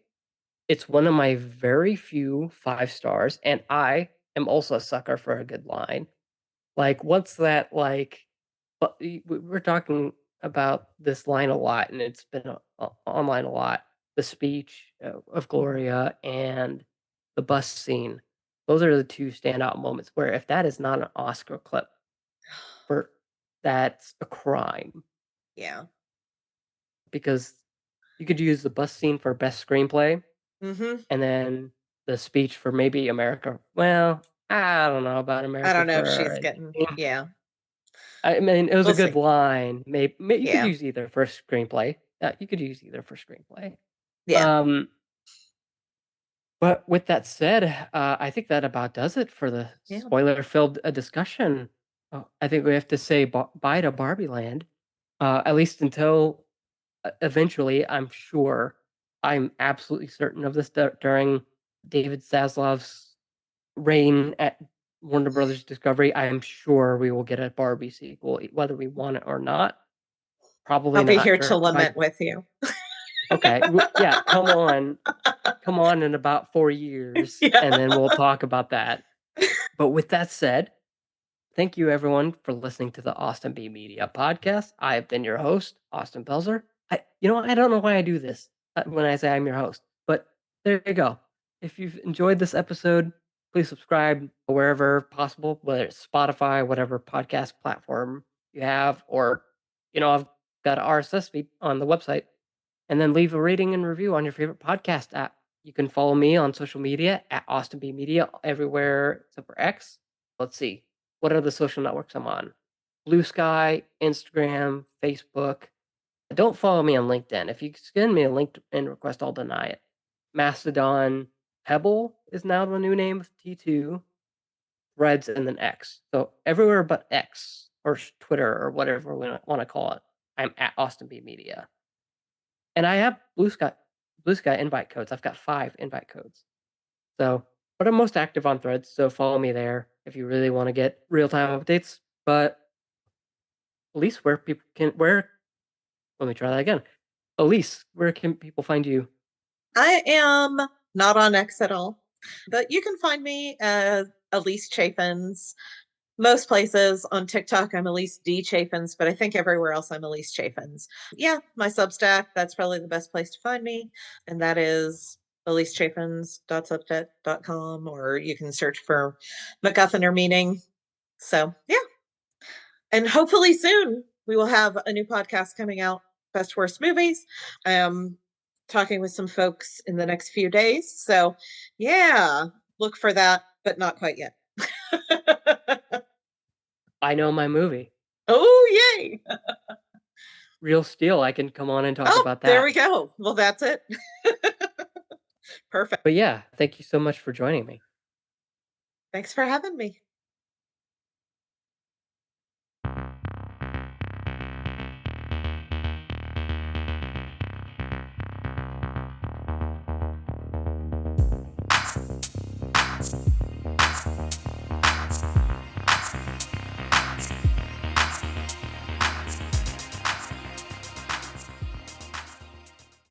It's one of my very few 5 stars, and I am also a sucker for a good line. Like, what's that like but we're talking about this line a lot, and it's been online a lot. The speech of Gloria and the bus scene. Those are the 2 standout moments where if that is not an Oscar clip for that's a crime Yeah. because you could use the bus scene for best screenplay Mhm. and then the speech for maybe America. Well, I don't know about I America don't know if she's Ferrera. getting yeah. I mean, it was a We'll good see. line. Maybe you could Yeah. use either for screenplay. You could use either for screenplay. Yeah. Um, but with that said, I think that about does it for the Yeah. spoiler-filled discussion. I think we have to say bye to Barbie Land, at least until eventually. I'm absolutely certain of this during David Zaslav's reign at Warner Brothers Discovery. I am sure we will get a Barbie sequel, whether we want it or not. Probably I'll be not here to lament with you. okay. Yeah, come on in about 4 years, Yeah. and then we'll talk about that. But with that said, thank you everyone for listening to the Austin B Media podcast. I have been your host, Austin Belzer. I don't know why I do this when I say I'm your host, but there you go. If you've enjoyed this episode, please subscribe wherever possible, whether it's Spotify, whatever podcast platform you have, or I've got an RSS feed on the website, and then leave a rating and review on your favorite podcast app. You can follow me on social media at Austin B Media everywhere except for X. Let's see. What are the social networks I'm on? Blue Sky, Instagram, Facebook. Don't follow me on LinkedIn. If you send me a LinkedIn request, I'll deny it. Mastodon, Pebble is now the new name of T2, Threads, and then X. So everywhere but X or Twitter or whatever we want to call it, I'm at Austin B Media. And I have Blue Sky invite codes. I've got 5 invite codes. So, but I'm most active on Threads, so follow me there if you really want to get real-time updates. But Elise, let me try that again. Elise, where can people find you? I am not on X at all, but you can find me as Alise Chaffins. Most places on TikTok, I'm Alise D. Chaffins, but I think everywhere else I'm Alise Chaffins. Yeah, my Substack, that's probably the best place to find me. And that is alisechaffins.substack.com, or you can search for MacGuffin or Meaning. So, yeah. And hopefully soon we will have a new podcast coming out, Best Worst Movies. I am talking with some folks in the next few days. So, yeah, look for that, but not quite yet. I know my movie. Oh, yay. Real Steel. I can come on and talk Oh, about there that. we go. Well, that's it. Perfect. But yeah, thank you so much for joining me. Thanks for having me.